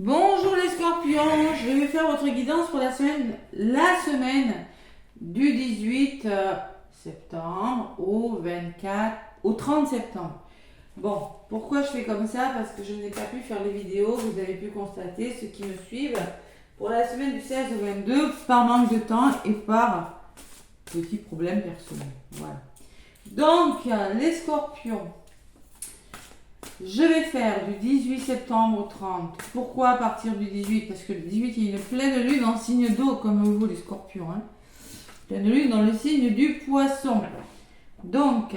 Bonjour les scorpions, je vais faire votre guidance pour la semaine du 18 septembre au 30 septembre. Bon, pourquoi je fais comme ça? Parce que je n'ai pas pu faire les vidéos, vous avez pu constater, ceux qui me suivent, pour la semaine du 16 au 22, par manque de temps et par petits problèmes personnels. Voilà. Donc, les scorpions, je vais faire du 18 septembre au 30. Pourquoi à partir du 18? Parce que le 18, il y a une pleine lune en signe d'eau, comme vous les scorpions. Pleine lune dans le signe du poisson. Donc,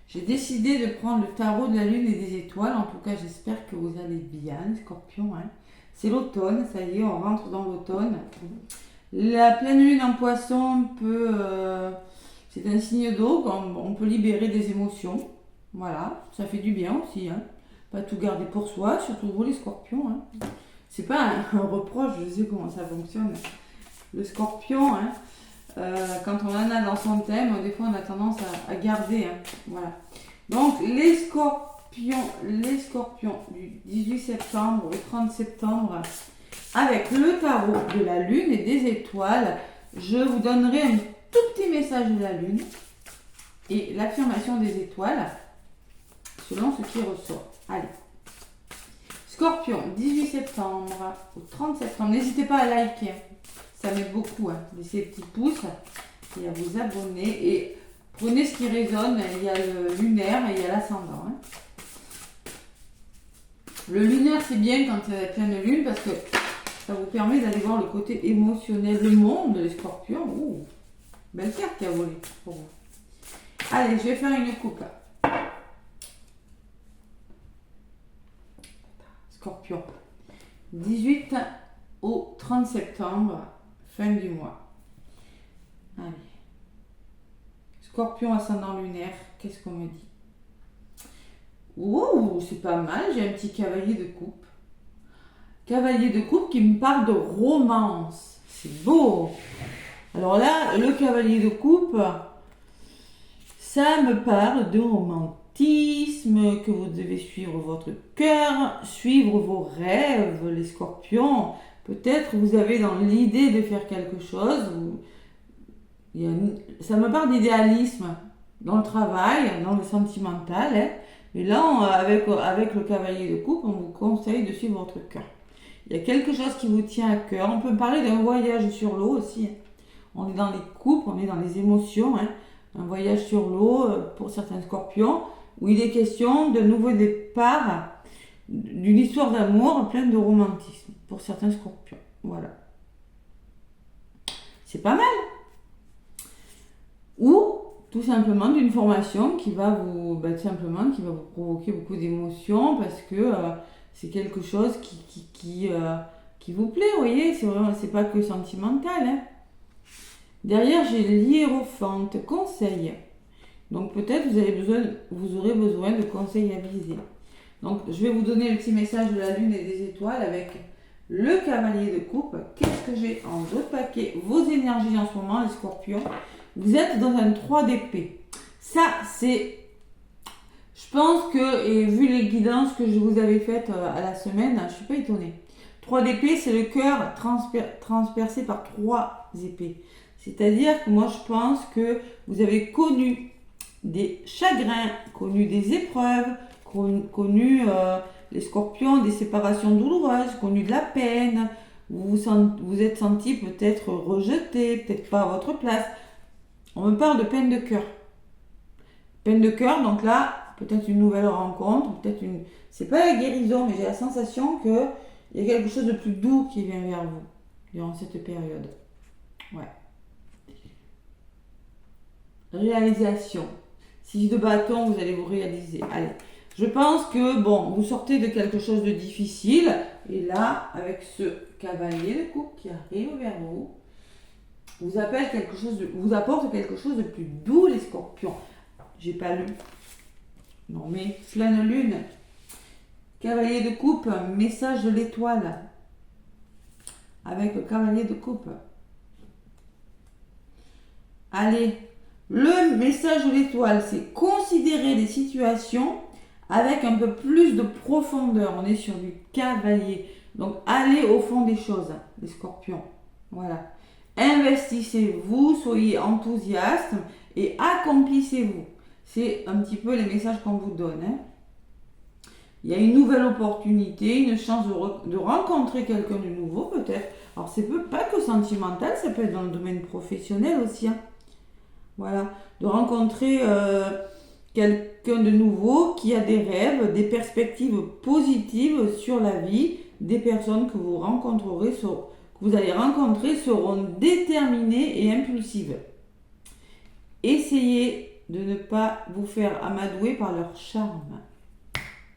j'ai décidé de prendre le tarot de la lune et des étoiles. En tout cas, j'espère que vous allez bien, les scorpions. C'est l'automne, ça y est, on rentre dans l'automne. La pleine lune en poisson c'est un signe d'eau, on peut libérer des émotions. Voilà, ça fait du bien aussi. Pas tout garder pour soi, surtout vous les scorpions. C'est pas un reproche, je sais comment ça fonctionne. Le scorpion, quand on en a dans son thème, des fois on a tendance à garder. Voilà. Donc les scorpions du 18 septembre au 30 septembre, avec le tarot de la lune et des étoiles, je vous donnerai un tout petit message de la lune et l'affirmation des étoiles selon ce qui ressort. Allez. Scorpion, 18 septembre au 30 septembre. N'hésitez pas à liker. Ça m'aide beaucoup. Laissez des petits pouces et à vous abonner. Et prenez ce qui résonne. Il y a le lunaire et il y a l'ascendant. Le lunaire, c'est bien quand il y a pleine lune parce que ça vous permet d'aller voir le côté émotionnel du monde, les scorpions. Ouh, belle carte qui a volé pour vous. Allez, je vais faire une coupe. Scorpion, 18 au 30 septembre, fin du mois. Allez. Scorpion ascendant lunaire, qu'est-ce qu'on me dit? Oh, c'est pas mal, j'ai un petit cavalier de coupe. Cavalier de coupe qui me parle de romance. C'est beau. Alors là, le cavalier de coupe, ça me parle de romantisme, que vous devez suivre votre cœur, suivre vos rêves, les scorpions. Peut-être vous avez dans l'idée de faire quelque chose. Ça me parle d'idéalisme dans le travail, dans le sentimental. Mais là, avec le cavalier de coupe, on vous conseille de suivre votre cœur. Il y a quelque chose qui vous tient à cœur. On peut parler d'un voyage sur l'eau aussi. On est dans les couples, on est dans les émotions. Un voyage sur l'eau pour certains scorpions, où il est question de nouveau départ, d'une histoire d'amour pleine de romantisme pour certains scorpions. Voilà. C'est pas mal. Ou tout simplement d'une formation qui va vous provoquer beaucoup d'émotions parce que c'est quelque chose qui vous plaît, vous voyez, c'est pas que sentimental. Derrière, j'ai l'hiérophante, conseil. Donc peut-être vous aurez besoin de conseils avisés. Donc je vais vous donner le petit message de la lune et des étoiles avec le cavalier de coupe. Qu'est-ce que j'ai en d'autres paquets? Vos énergies en ce moment, les scorpions. Vous êtes dans un 3 d'épée. Ça, c'est... Je pense que, et vu les guidances que je vous avais faites à la semaine, je ne suis pas étonnée. 3 d'épée, c'est le cœur transpercé par 3 épées. C'est-à-dire que moi, je pense que vous avez connu des chagrins, connu des épreuves, connu les scorpions, des séparations douloureuses, connu de la peine. Vous êtes senti peut-être rejeté, peut-être pas à votre place. On me parle de peine de cœur. Peine de cœur, donc là, peut-être une nouvelle rencontre, c'est pas la guérison, mais j'ai la sensation qu'il y a quelque chose de plus doux qui vient vers vous durant cette période. Ouais. Réalisation. 6 de bâton, vous allez vous réaliser. Allez. Je pense que, vous sortez de quelque chose de difficile, et là, avec ce cavalier de coupe qui arrive vers vous, vous apporte quelque chose de plus doux, les scorpions. J'ai pas lu. Non, mais pleine lune. Cavalier de coupe, message de l'étoile. Avec le cavalier de coupe. Allez. Le message de l'étoile, c'est considérer les situations avec un peu plus de profondeur. On est sur du cavalier. Donc, allez au fond des choses, les scorpions. Voilà. Investissez-vous, soyez enthousiastes et accomplissez-vous. C'est un petit peu les messages qu'on vous donne. Hein. Il y a une nouvelle opportunité, une chance de rencontrer quelqu'un de nouveau peut-être. Alors, c'est pas que sentimental, ça peut être dans le domaine professionnel aussi. Hein. Voilà. De rencontrer quelqu'un de nouveau qui a des rêves, des perspectives positives sur la vie. Des personnes que vous rencontrerez, que vous allez rencontrer seront déterminées et impulsives. Essayez de ne pas vous faire amadouer par leur charme.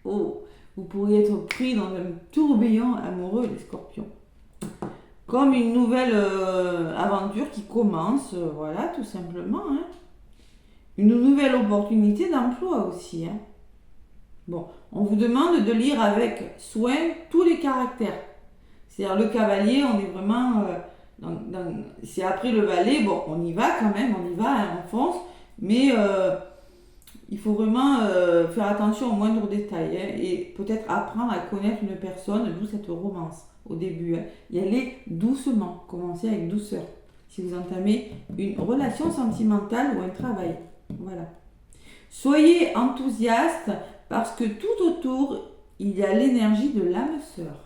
Oh, vous pourriez être pris dans un tourbillon amoureux, les scorpions. Comme une nouvelle aventure qui commence, voilà, tout simplement. Hein. Une nouvelle opportunité d'emploi aussi. Hein. Bon, on vous demande de lire avec soin tous les caractères. C'est-à-dire le cavalier, on est vraiment... c'est après le valet, bon, on y va quand même, on y va, hein, on fonce, mais il faut vraiment faire attention aux moindres détails hein, et peut-être apprendre à connaître une personne, d'où cette romance au début. Hein. Y aller doucement, commencer avec douceur. Si vous entamez une relation sentimentale ou un travail. Voilà. Soyez enthousiaste parce que tout autour, il y a l'énergie de l'âme sœur.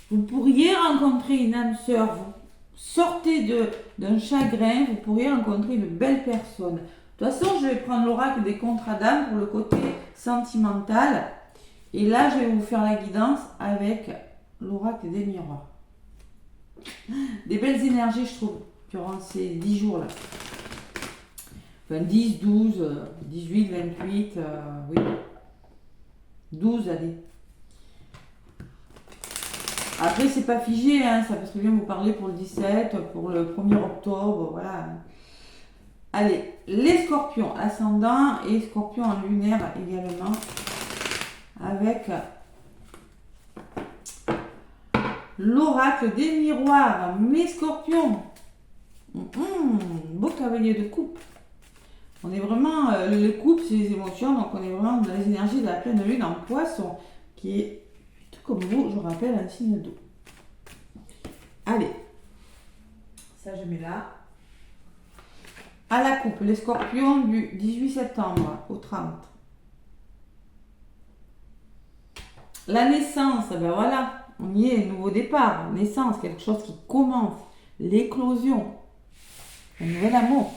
Vous pourriez rencontrer une âme sœur, vous sortez d'un chagrin, vous pourriez rencontrer une belle personne. De toute façon, je vais prendre l'oracle des contrats d'âme pour le côté sentimental. Et là, je vais vous faire la guidance avec l'oracle des miroirs. Des belles énergies, je trouve, durant ces 10 jours-là. Enfin, 10, 12, 18, 28, oui. 12, allez. Après, c'est pas figé, hein, ça peut très bien vous parler pour le 17, pour le 1er octobre, voilà. Allez, les scorpions ascendants et scorpions en lunaire également, avec l'oracle des miroirs, mes scorpions. Beau cavalier de coupe. On est vraiment, les coupes, c'est les émotions, donc on est vraiment dans les énergies de la pleine lune en poisson, qui est, tout comme vous, je rappelle, un signe d'eau. Allez, ça je mets là. À la coupe, les scorpions du 18 septembre au 30. La naissance, ben voilà, on y est, nouveau départ, naissance, quelque chose qui commence, l'éclosion, un nouvel amour.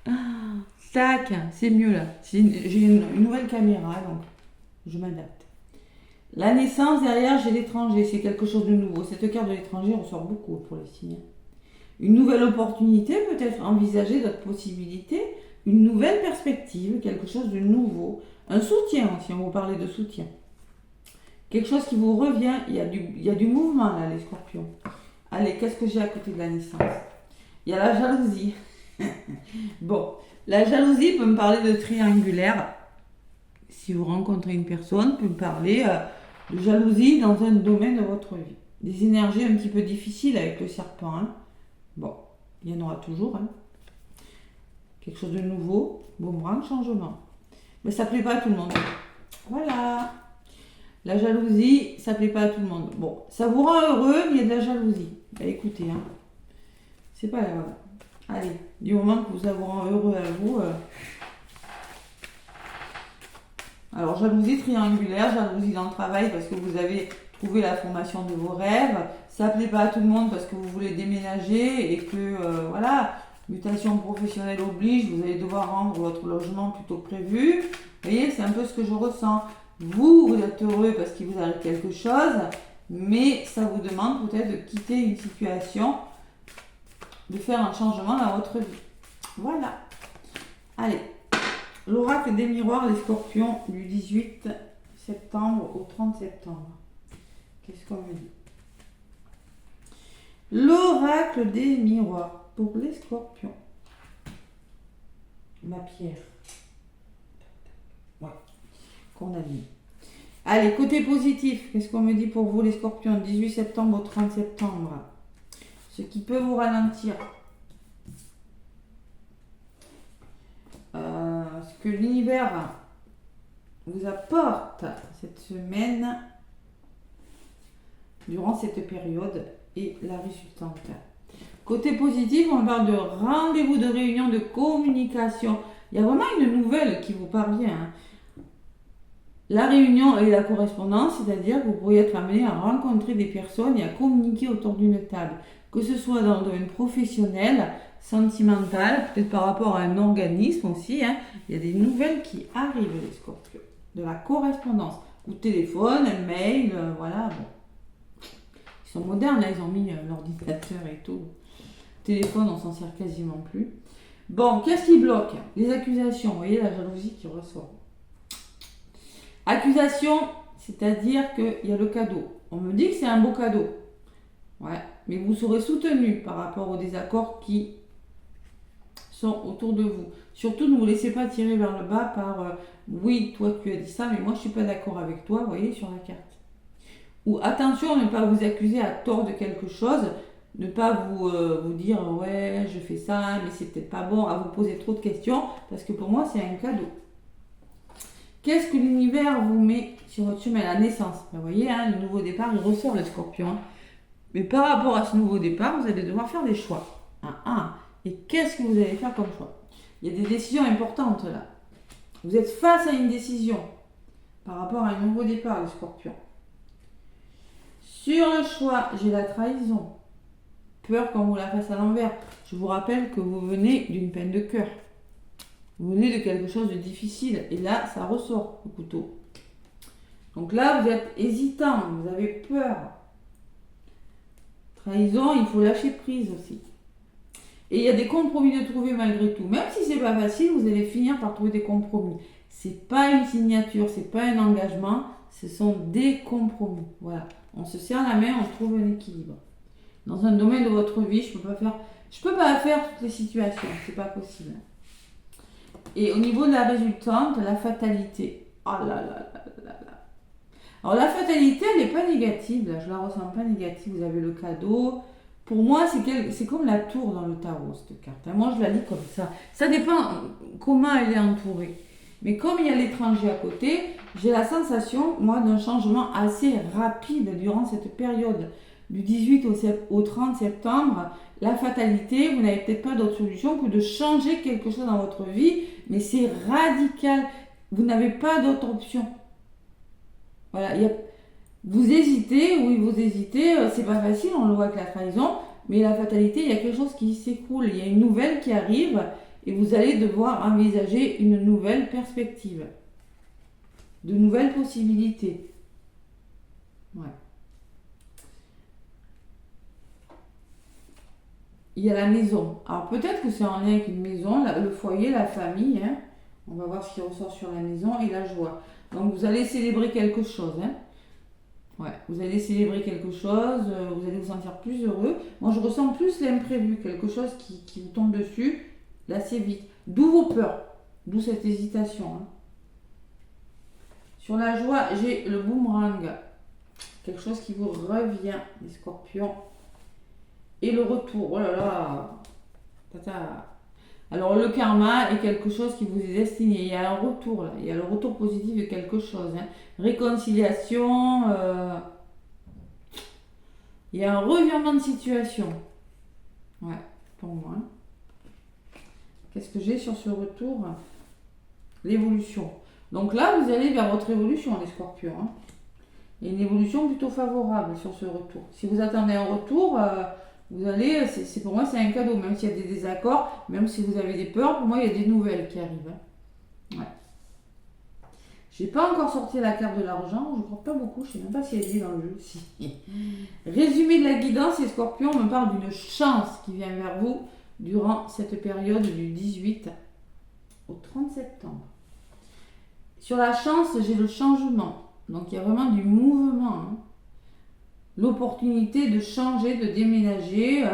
Ah, tac, c'est mieux là. J'ai une nouvelle caméra, donc je m'adapte. La naissance, derrière, j'ai l'étranger, c'est quelque chose de nouveau. Cette carte de l'étranger ressort beaucoup pour les signes. Une nouvelle opportunité, peut-être envisager d'autres possibilités, une nouvelle perspective, quelque chose de nouveau. Un soutien, si on vous parlait de soutien. Quelque chose qui vous revient, il y a du mouvement là, les scorpions. Allez, qu'est-ce que j'ai à côté de la naissance? Il y a la jalousie. Bon, la jalousie peut me parler de triangulaire. Si vous rencontrez une personne, peut me parler de jalousie dans un domaine de votre vie. Des énergies un petit peu difficiles avec le serpent. Hein. Bon, il y en aura toujours. Hein. Quelque chose de nouveau, boomerang, changement. Mais ça ne plaît pas à tout le monde. Voilà. La jalousie, ça ne plaît pas à tout le monde. Bon, ça vous rend heureux, mais il y a de la jalousie. Bah, écoutez, hein. C'est pas grave. Allez, du moment que ça vous rend heureux à vous. Alors, jalousie triangulaire, jalousie dans le travail parce que vous avez trouvé la formation de vos rêves. Ça ne plaît pas à tout le monde parce que vous voulez déménager et que, voilà, mutation professionnelle oblige, vous allez devoir rendre votre logement plutôt que prévu. Vous voyez, c'est un peu ce que je ressens. Vous êtes heureux parce qu'il vous arrive quelque chose, mais ça vous demande peut-être de quitter une situation, de faire un changement dans votre vie. Voilà. Allez. L'oracle des miroirs, les scorpions, du 18 septembre au 30 septembre. Qu'est-ce qu'on me dit? L'oracle des miroirs pour les scorpions. Ma pierre. Ouais. Qu'on a mis. Allez, côté positif, qu'est-ce qu'on me dit pour vous les scorpions? 18 septembre au 30 septembre. Ce qui peut vous ralentir. Ce que l'univers vous apporte cette semaine, durant cette période et la résultante. Côté positif, on parle de rendez-vous, de réunion, de communication. Il y a vraiment une nouvelle qui vous parvient. La réunion et la correspondance, c'est-à-dire que vous pourriez être amené à rencontrer des personnes et à communiquer autour d'une table. Que ce soit dans le domaine professionnel, sentimental, peut-être par rapport à un organisme aussi. Il y a des nouvelles qui arrivent, les Scorpions. De la correspondance. Coup de téléphone, un mail, voilà. Bon. Ils sont modernes, là, ils ont mis l'ordinateur et tout. Téléphone, on s'en sert quasiment plus. Bon, qu'est-ce qui bloque? Les accusations, vous voyez la jalousie qui ressort. Accusation, c'est-à-dire qu'il y a le cadeau. On me dit que c'est un beau cadeau. Ouais, mais vous serez soutenu par rapport aux désaccords qui sont autour de vous. Surtout, ne vous laissez pas tirer vers le bas par oui, toi tu as dit ça, mais moi je ne suis pas d'accord avec toi, vous voyez sur la carte. Ou attention, ne pas vous accuser à tort de quelque chose. Ne pas vous dire ouais je fais ça mais c'est peut-être pas bon, à vous poser trop de questions parce que pour moi c'est un cadeau. Qu'est-ce que l'univers vous met sur votre chemin? La naissance, vous voyez le nouveau départ il ressort le Scorpion. Mais par rapport à ce nouveau départ vous allez devoir faire des choix. Et qu'est-ce que vous allez faire comme choix? Il y a des décisions importantes là. Vous êtes face à une décision par rapport à un nouveau départ le Scorpion. Sur le choix, j'ai la trahison. Peur qu'on vous la fasse à l'envers. Je vous rappelle que vous venez d'une peine de cœur. Vous venez de quelque chose de difficile. Et là, ça ressort, le couteau. Donc là, vous êtes hésitant. Vous avez peur. Trahison, il faut lâcher prise aussi. Et il y a des compromis de trouver malgré tout. Même si c'est pas facile, vous allez finir par trouver des compromis. C'est pas une signature, c'est pas un engagement. Ce sont des compromis. Voilà. On se serre la main, on trouve un équilibre. Dans un domaine de votre vie, je peux pas faire toutes les situations, c'est pas possible. Et au niveau de la résultante, la fatalité. Oh là là là là là. Alors la fatalité, elle n'est pas négative, là, je la ressens pas négative. Vous avez le cadeau. Pour moi, c'est comme la tour dans le tarot, cette carte. Moi, je la lis comme ça. Ça dépend comment elle est entourée. Mais comme il y a l'étranger à côté, j'ai la sensation, moi, d'un changement assez rapide durant cette période. Du 18 au 30 septembre, la fatalité, vous n'avez peut-être pas d'autre solution que de changer quelque chose dans votre vie, mais c'est radical. Vous n'avez pas d'autre option. Voilà, vous hésitez, c'est pas facile, on le voit avec la trahison, mais la fatalité, il y a quelque chose qui s'écroule, il y a une nouvelle qui arrive et vous allez devoir envisager une nouvelle perspective, de nouvelles possibilités. Ouais. Il y a la maison. Alors peut-être que c'est en lien avec une maison, le foyer, la famille. On va voir ce qui ressort sur la maison et la joie. Donc vous allez célébrer quelque chose. Ouais, vous allez célébrer quelque chose, vous allez vous sentir plus heureux. Moi je ressens plus l'imprévu, quelque chose qui vous tombe dessus, là c'est vite. D'où vos peurs, d'où cette hésitation. Sur la joie, j'ai le boomerang. Quelque chose qui vous revient, les Scorpions. Et le retour, oh là là, tata. Alors le karma est quelque chose qui vous est destiné, il y a un retour là, il y a le retour positif de quelque chose. Réconciliation, il y a un revirement de situation. Ouais, pour moi. Qu'est-ce que j'ai sur ce retour? L'évolution. Donc là, vous allez vers votre évolution, les Scorpions. Il y a une évolution plutôt favorable sur ce retour. Si vous attendez un retour... vous allez, pour moi c'est un cadeau, même s'il y a des désaccords, même si vous avez des peurs, pour moi il y a des nouvelles qui arrivent. Ouais. J'ai pas encore sorti la carte de l'argent, je crois pas beaucoup, je sais même pas si elle est dans le jeu. Si. Résumé de la guidance, les Scorpions, on me parle d'une chance qui vient vers vous durant cette période du 18 au 30 septembre. Sur la chance, j'ai le changement, donc il y a vraiment du mouvement. L'opportunité de changer, de déménager,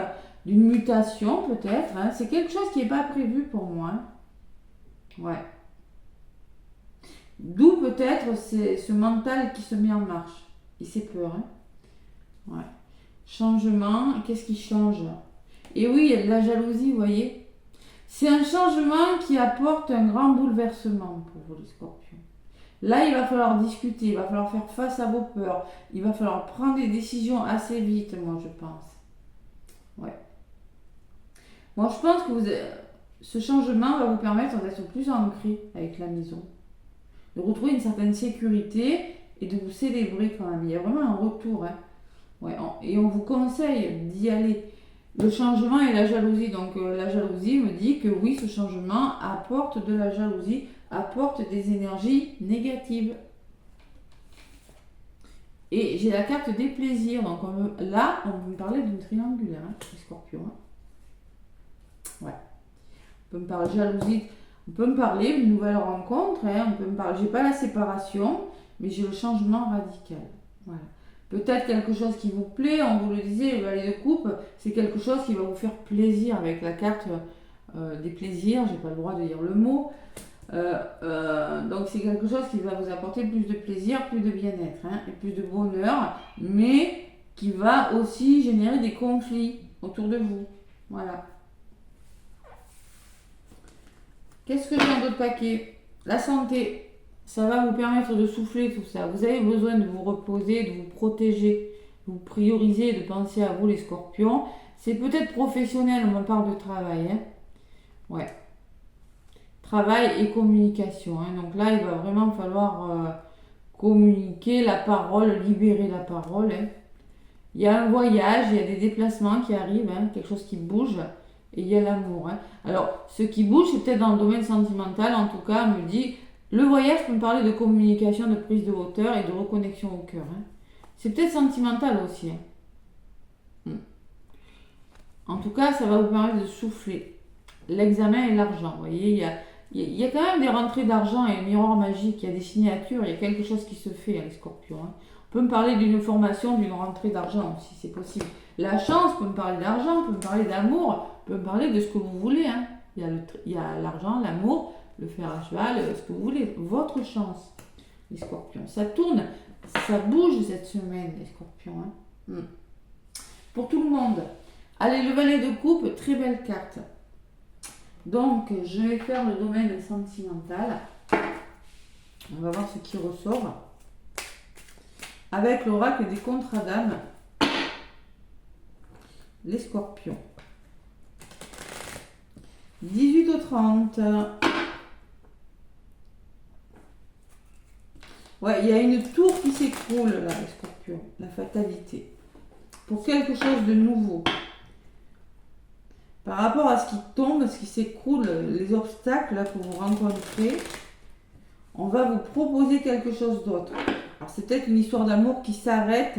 d'une mutation peut-être. C'est quelque chose qui n'est pas prévu pour moi. Ouais. D'où peut-être ce mental qui se met en marche. Et c'est peur. Ouais. Changement, qu'est-ce qui change? Et oui, il y a de la jalousie, vous voyez. C'est un changement qui apporte un grand bouleversement pour vous les Scorpions. Là, il va falloir discuter, il va falloir faire face à vos peurs, il va falloir prendre des décisions assez vite, moi, je pense. Ouais. Moi, je pense que ce changement va vous permettre d'être plus ancré avec la maison, de retrouver une certaine sécurité et de vous célébrer quand même. Il y a vraiment un retour. Hein. Ouais, et on vous conseille d'y aller. Le changement et la jalousie. Donc la jalousie me dit que oui, ce changement apporte de la jalousie, apporte des énergies négatives. Et j'ai la carte des plaisirs. Donc là, on peut me parler d'une triangulaire, hein, les scorpions. Hein. Ouais. On peut me parler de jalousie. On peut me parler d'une nouvelle rencontre. Hein, on peut me parler. J'ai pas la séparation, mais j'ai le changement radical. Voilà. Peut-être quelque chose qui vous plaît, on vous le disait, le valet de coupe, c'est quelque chose qui va vous faire plaisir avec la carte des plaisirs, j'ai pas le droit de dire le mot. Donc c'est quelque chose qui va vous apporter plus de plaisir, plus de bien-être hein, et plus de bonheur, mais qui va aussi générer des conflits autour de vous. Voilà. Qu'est-ce que j'ai dans d'autres paquets? La santé. Ça va vous permettre de souffler tout ça. Vous avez besoin de vous reposer, de vous protéger, de vous prioriser, de penser à vous les scorpions. C'est peut-être professionnel, on parle de travail. Hein. Ouais. Travail et communication. Hein. Donc là, il va vraiment falloir communiquer la parole, libérer la parole. Hein. Il y a un voyage, il y a des déplacements qui arrivent, hein, quelque chose qui bouge. Et il y a l'amour. Hein. Alors, ce qui bouge, c'est peut-être dans le domaine sentimental. En tout cas, on me dit... Le voyage peut me parler de communication, de prise de hauteur et de reconnexion au cœur. Hein. C'est peut-être sentimental aussi. Hein. En tout cas, ça va vous permettre de souffler. L'examen et l'argent. Vous voyez, il y a quand même des rentrées d'argent et un miroir magique. Il y a des signatures, il y a quelque chose qui se fait, hein, les scorpions. Hein. On peut me parler d'une formation, d'une rentrée d'argent, si c'est possible. La chance peut me parler d'argent, peut me parler d'amour, peut me parler de ce que vous voulez. Hein. Il y a l'argent, l'amour, le fer à cheval, ce que vous voulez, votre chance, les scorpions. Ça tourne, ça bouge cette semaine, les scorpions. Hein. Pour tout le monde. Allez, le valet de coupe, très belle carte. Donc, je vais faire le domaine sentimental. On va voir ce qui ressort. Avec l'oracle des contrats d'âme, les scorpions. 18 au 30. Ouais, il y a une tour qui s'écroule là, les scorpions, la fatalité. Pour quelque chose de nouveau. Par rapport à ce qui tombe, à ce qui s'écroule, les obstacles là, que vous rencontrez, on va vous proposer quelque chose d'autre. Alors c'est peut-être une histoire d'amour qui s'arrête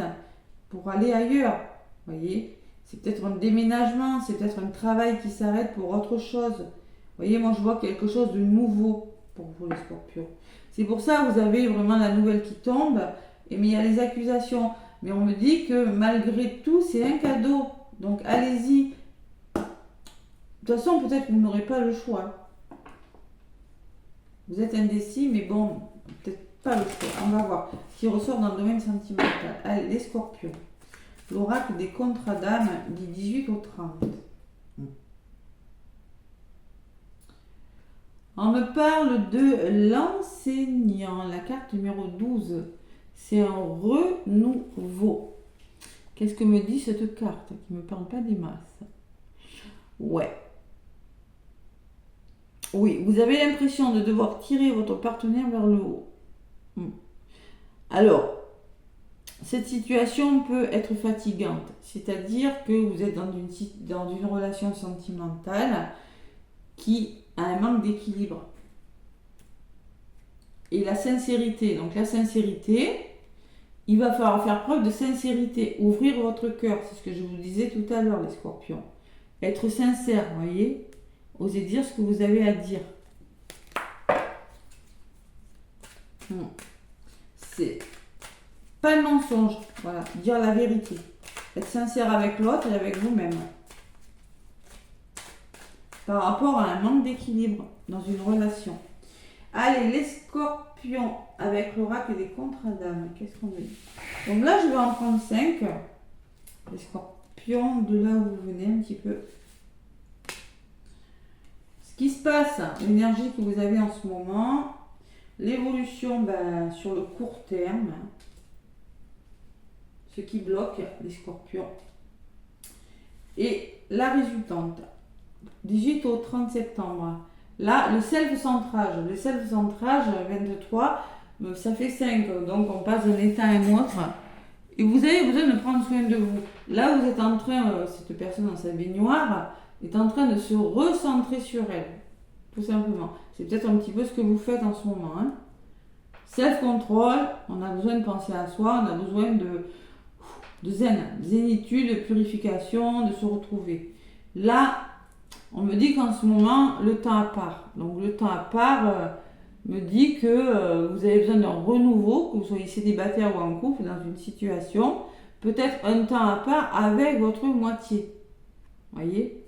pour aller ailleurs. Vous voyez, c'est peut-être un déménagement, c'est peut-être un travail qui s'arrête pour autre chose. Vous voyez, moi je vois quelque chose de nouveau pour vous les scorpions. C'est pour ça que vous avez vraiment la nouvelle qui tombe, mais il y a les accusations. Mais on me dit que malgré tout, c'est un cadeau. Donc allez-y. De toute façon, peut-être que vous n'aurez pas le choix. Vous êtes indécis, mais bon, peut-être pas le choix. On va voir ce qui ressort dans le domaine sentimental. Allez, les scorpions. L'oracle des contrats d'âme du 18 au 30. On me parle de l'enseignant, la carte numéro 12. C'est un renouveau. Qu'est-ce que me dit cette carte qui ne me parle pas des masses? Ouais. Oui, vous avez l'impression de devoir tirer votre partenaire vers le haut. Alors, cette situation peut être fatigante. C'est-à-dire que vous êtes dans une relation sentimentale qui a un manque d'équilibre. Et la sincérité. Donc la sincérité, il va falloir faire preuve de sincérité. Ouvrir votre cœur. C'est ce que je vous disais tout à l'heure, les scorpions. Être sincère, vous voyez. Osez dire ce que vous avez à dire. C'est pas le mensonge. Voilà. Dire la vérité. Être sincère avec l'autre et avec vous-même. Par rapport à un manque d'équilibre dans une relation. Allez, les scorpions avec l'oracle des contrats d'âme. Qu'est-ce qu'on dit? Donc là, je vais en prendre 5. Les scorpions, de là où vous venez un petit peu. Ce qui se passe, l'énergie que vous avez en ce moment. l'évolution sur le court terme, ce qui bloque les scorpions. Et la résultante, 18 au 30 septembre. Là, le self-centrage. Le self-centrage, 23, ça fait 5. Donc, on passe d'un état à un autre. Et vous avez besoin de prendre soin de vous. Là, vous êtes en train, cette personne dans sa baignoire, est en train de se recentrer sur elle. Tout simplement. C'est peut-être un petit peu ce que vous faites en ce moment. Hein. Self-control, on a besoin de penser à soi, on a besoin de zen, zénitude, de purification, de se retrouver. Là, on me dit qu'en ce moment, le temps à part. Donc le temps à part me dit que vous avez besoin d'un renouveau, que vous soyez célibataire ou en couple, dans une situation, peut-être un temps à part avec votre moitié. Voyez ?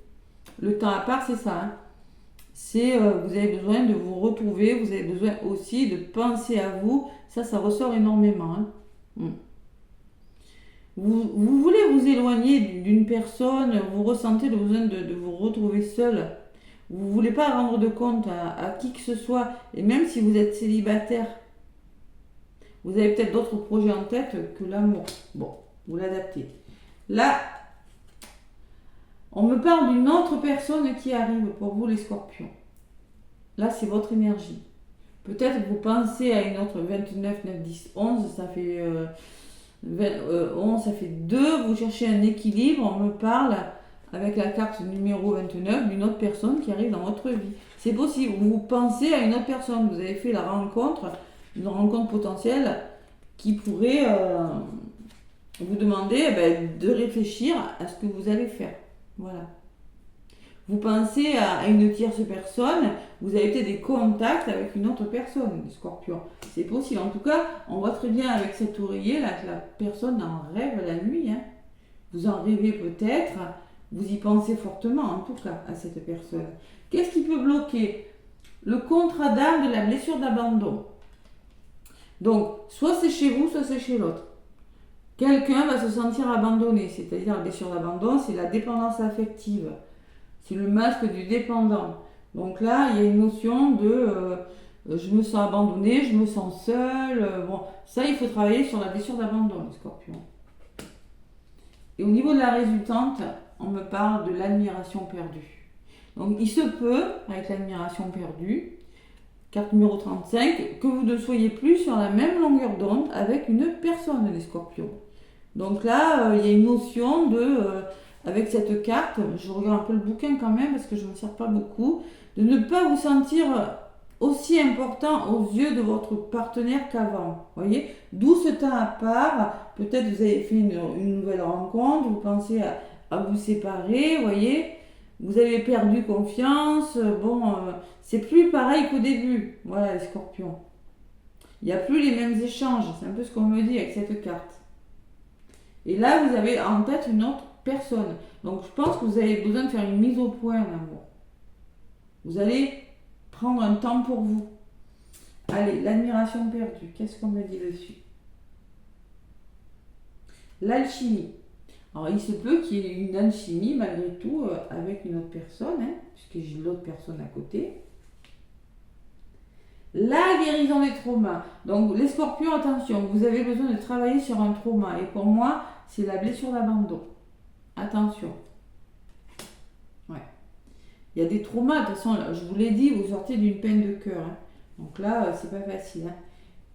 Le temps à part, c'est ça. Hein. C'est vous avez besoin de vous retrouver, vous avez besoin aussi de penser à vous. Ça ressort énormément. Hein. Vous voulez vous éloigner d'une personne, vous ressentez le besoin de vous retrouver seul. Vous ne voulez pas rendre de compte à qui que ce soit, et même si vous êtes célibataire, vous avez peut-être d'autres projets en tête que l'amour. Bon, vous l'adaptez. Là, on me parle d'une autre personne qui arrive pour vous les scorpions. Là, c'est votre énergie. Peut-être que vous pensez à une autre 29, 9, 10, 11, ça fait 11, ça fait 2, vous cherchez un équilibre, on me parle avec la carte numéro 29 d'une autre personne qui arrive dans votre vie. C'est possible, vous pensez à une autre personne, vous avez fait la rencontre, une rencontre potentielle qui pourrait vous demander de réfléchir à ce que vous allez faire. Voilà. Vous pensez à une tierce personne, vous avez peut-être des contacts avec une autre personne, les scorpions. C'est possible. En tout cas, on voit très bien avec cet oreiller là que la personne en rêve la nuit. Hein. Vous en rêvez peut-être, vous y pensez fortement en tout cas à cette personne. Qu'est-ce qui peut bloquer? Le contrat d'âme de la blessure d'abandon. Donc, soit c'est chez vous, soit c'est chez l'autre. Quelqu'un va se sentir abandonné, c'est-à-dire la blessure d'abandon, c'est la dépendance affective. C'est le masque du dépendant. Donc là, il y a une notion de je me sens abandonné, je me sens seul. Bon, ça, il faut travailler sur la blessure d'abandon, les scorpions. Et au niveau de la résultante, on me parle de l'admiration perdue. Donc il se peut, avec l'admiration perdue, carte numéro 35, que vous ne soyez plus sur la même longueur d'onde avec une personne, les scorpions. Donc là, il y a une notion de... avec cette carte, je regarde un peu le bouquin quand même parce que je ne me sers pas beaucoup, de ne pas vous sentir aussi important aux yeux de votre partenaire qu'avant. Voyez, d'où ce temps à part, peut-être vous avez fait une nouvelle rencontre, vous pensez à vous séparer, voyez, vous avez perdu confiance, c'est plus pareil qu'au début, voilà les scorpions. Il n'y a plus les mêmes échanges, c'est un peu ce qu'on me dit avec cette carte. Et là, vous avez en tête une autre personne. Donc, je pense que vous avez besoin de faire une mise au point, l'amour. Vous allez prendre un temps pour vous. Allez, l'admiration perdue. Qu'est-ce qu'on me dit dessus? L'alchimie. Alors, il se peut qu'il y ait une alchimie, malgré tout, avec une autre personne, hein, puisque j'ai l'autre personne à côté. La guérison des traumas. Donc, les scorpions, attention, vous avez besoin de travailler sur un trauma. Et pour moi, c'est la blessure d'abandon. Attention. Ouais. Il y a des traumas, de toute façon, je vous l'ai dit, vous sortez d'une peine de cœur. Hein. Donc là, c'est pas facile. Hein.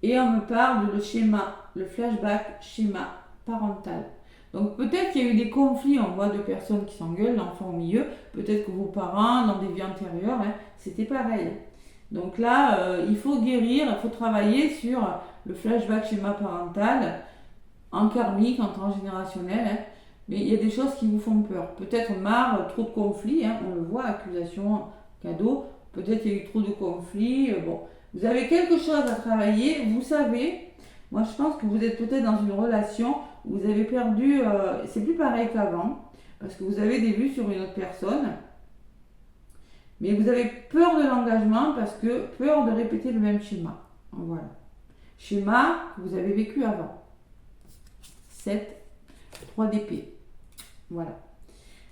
Et on me parle de le schéma, le flashback schéma parental. Donc peut-être qu'il y a eu des conflits, on voit deux personnes qui s'engueulent, l'enfant au milieu. Peut-être que vos parents, dans des vies antérieures, hein, c'était pareil. Donc là, il faut guérir, il faut travailler sur le flashback schéma parental, en karmique, en transgénérationnel. Hein. Mais il y a des choses qui vous font peur. Peut-être marre, trop de conflits, hein, on le voit, accusation, cadeau. Peut-être qu'il y a eu trop de conflits. Bon, vous avez quelque chose à travailler, vous savez. Moi, je pense que vous êtes peut-être dans une relation où vous avez perdu, c'est plus pareil qu'avant, parce que vous avez des vues sur une autre personne. Mais vous avez peur de l'engagement parce que peur de répéter le même schéma. Voilà. Schéma que vous avez vécu avant. 7, 3 d'épée. Voilà.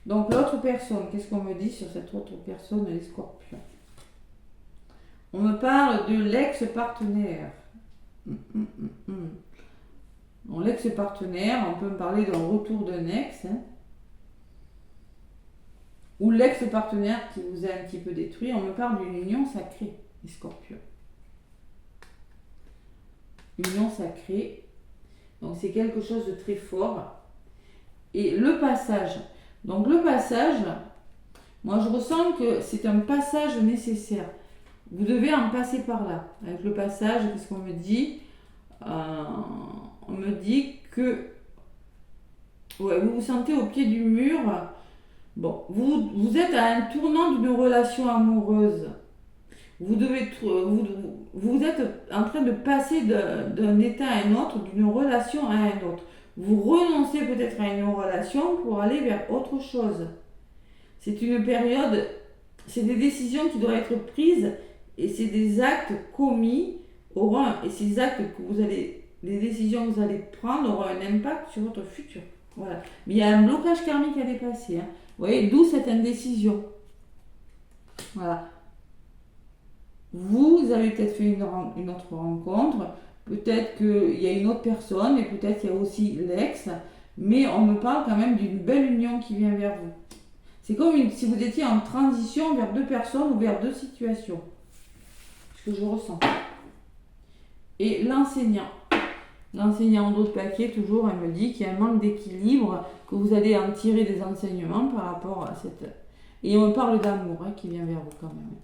Donc l'autre personne, qu'est-ce qu'on me dit sur cette autre personne, les scorpions? On me parle de l'ex-partenaire. Bon, l'ex-partenaire, on peut me parler d'un retour d'un ex. Hein. Ou l'ex-partenaire qui vous a un petit peu détruit. On me parle d'une union sacrée, les scorpions. Union sacrée. Donc c'est quelque chose de très fort. Et le passage. Donc le passage, moi je ressens que c'est un passage nécessaire. Vous devez en passer par là. Avec le passage, qu'est-ce qu'on me dit? On me dit que ouais, vous vous sentez au pied du mur. Bon, vous êtes à un tournant d'une relation amoureuse. Vous êtes en train de passer d'un état à un autre, d'une relation à un autre. Vous renoncez peut-être à une relation pour aller vers autre chose. C'est une période, c'est des décisions qui doivent être prises et c'est des actes commis et ces actes les décisions que vous allez prendre auront un impact sur votre futur. Voilà. Mais il y a un blocage karmique à dépasser. Hein. Vous voyez, d'où cette indécision. Voilà. Vous avez peut-être fait une autre rencontre, peut-être qu'il y a une autre personne et peut-être qu'il y a aussi l'ex, mais on me parle quand même d'une belle union qui vient vers vous. C'est comme si vous étiez en transition vers deux personnes ou vers deux situations. Ce que je ressens. Et l'enseignant. L'enseignant d'autres papiers, toujours, elle me dit qu'il y a un manque d'équilibre, que vous allez en tirer des enseignements par rapport à cette... Et on me parle d'amour hein, qui vient vers vous quand même.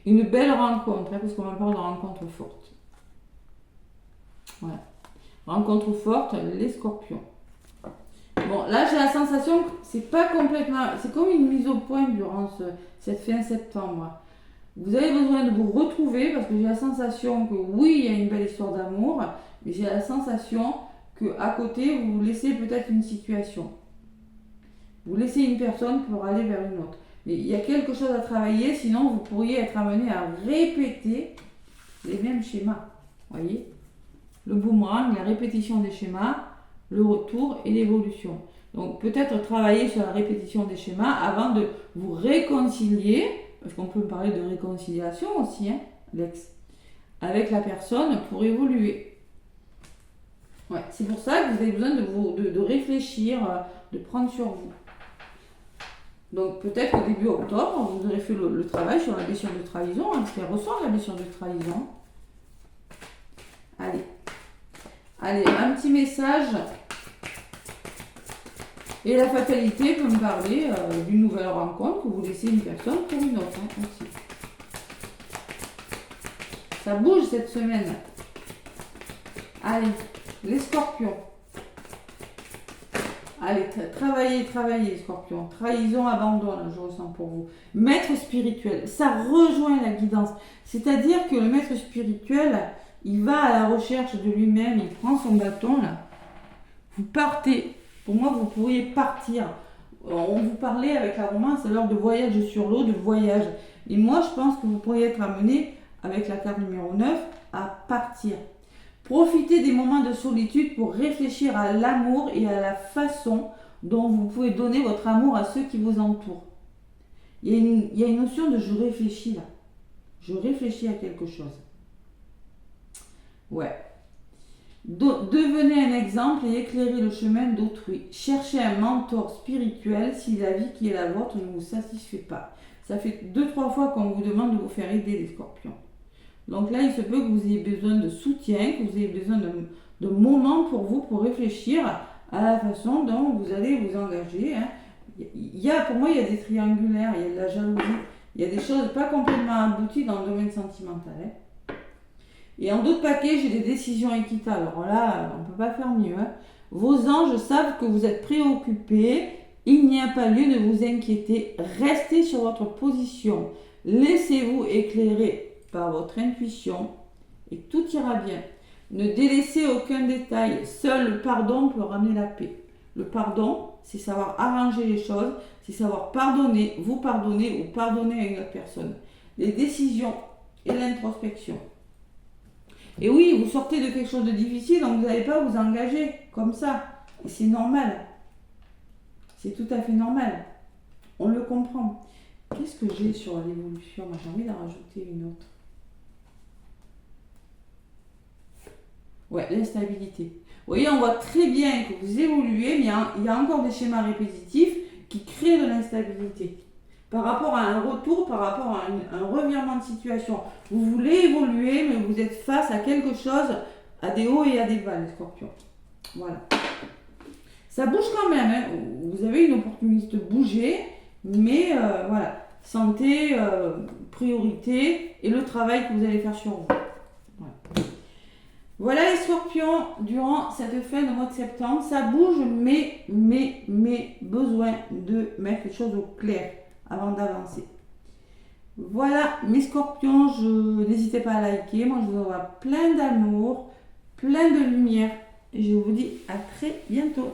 Une belle rencontre, hein, parce qu'on me parle de rencontre forte. Voilà. Rencontre forte, les scorpions. Bon, là j'ai la sensation que c'est pas complètement... C'est comme une mise au point durant cette fin septembre. Vous avez besoin de vous retrouver, parce que j'ai la sensation que oui, il y a une belle histoire d'amour, mais j'ai la sensation qu'à côté, vous laissez peut-être une situation. Vous laissez une personne pour aller vers une autre. Mais il y a quelque chose à travailler, sinon vous pourriez être amené à répéter les mêmes schémas. Vous voyez? Le boomerang, la répétition des schémas, le retour et l'évolution. Donc peut-être travailler sur la répétition des schémas avant de vous réconcilier, parce qu'on peut parler de réconciliation aussi, hein, l'ex, avec la personne pour évoluer. Ouais, c'est pour ça que vous avez besoin de réfléchir, de prendre sur vous. Donc peut-être qu'au début octobre, vous aurez fait le travail sur la blessure de trahison, hein, parce qu'elle ressort la blessure de trahison. Allez, un petit message. Et la fatalité peut me parler d'une nouvelle rencontre que vous laissez une personne pour une autre hein, aussi. Ça bouge cette semaine. Allez, les scorpions. Allez, travaillez, scorpions. Trahison, abandon, je ressens pour vous. Maître spirituel, ça rejoint la guidance. C'est-à-dire que le maître spirituel, il va à la recherche de lui-même, il prend son bâton, là. Vous partez. Pour moi, vous pourriez partir. On vous parlait avec la romance à l'heure de voyage sur l'eau, de voyage. Et moi, je pense que vous pourriez être amené, avec la carte numéro 9, à partir. Profitez des moments de solitude pour réfléchir à l'amour et à la façon dont vous pouvez donner votre amour à ceux qui vous entourent. Il y a une notion de je réfléchis là. Je réfléchis à quelque chose. Ouais. Devenez un exemple et éclairez le chemin d'autrui. Cherchez un mentor spirituel si la vie qui est la vôtre ne vous satisfait pas. Ça fait 2-3 fois qu'on vous demande de vous faire aider les scorpions. Donc là, il se peut que vous ayez besoin de soutien, que vous ayez besoin de moments pour vous, pour réfléchir à la façon dont vous allez vous engager. Hein. Pour moi, il y a des triangulaires, il y a de la jalousie, il y a des choses pas complètement abouties dans le domaine sentimental. Hein. Et en d'autres paquets, j'ai des décisions équitables. Alors là, on ne peut pas faire mieux. Hein. Vos anges savent que vous êtes préoccupés. Il n'y a pas lieu de vous inquiéter. Restez sur votre position. Laissez-vous éclairer par votre intuition et tout ira bien. Ne délaissez aucun détail. Seul le pardon peut ramener la paix. Le pardon, c'est savoir arranger les choses, c'est savoir pardonner, vous pardonner ou pardonner à une autre personne. Les décisions et l'introspection. Et oui, vous sortez de quelque chose de difficile, donc vous n'allez pas vous engager comme ça. Et c'est normal. C'est tout à fait normal. On le comprend. Qu'est-ce que j'ai sur l'évolution? Moi, j'ai envie d'en rajouter une autre. Ouais, l'instabilité. Vous voyez, on voit très bien que vous évoluez, mais il y a encore des schémas répétitifs qui créent de l'instabilité. Par rapport à un retour, par rapport à un revirement de situation. Vous voulez évoluer, mais vous êtes face à quelque chose, à des hauts et à des bas, les scorpions. Voilà. Ça bouge quand même, hein. Vous avez une opportunité de bouger, mais voilà. Santé, priorité et le travail que vous allez faire sur vous. Voilà les scorpions, durant cette fin de mois de septembre, ça bouge, mais besoin de mettre les choses au clair avant d'avancer. Voilà mes scorpions, n'hésitez pas à liker, moi je vous envoie plein d'amour, plein de lumière et je vous dis à très bientôt.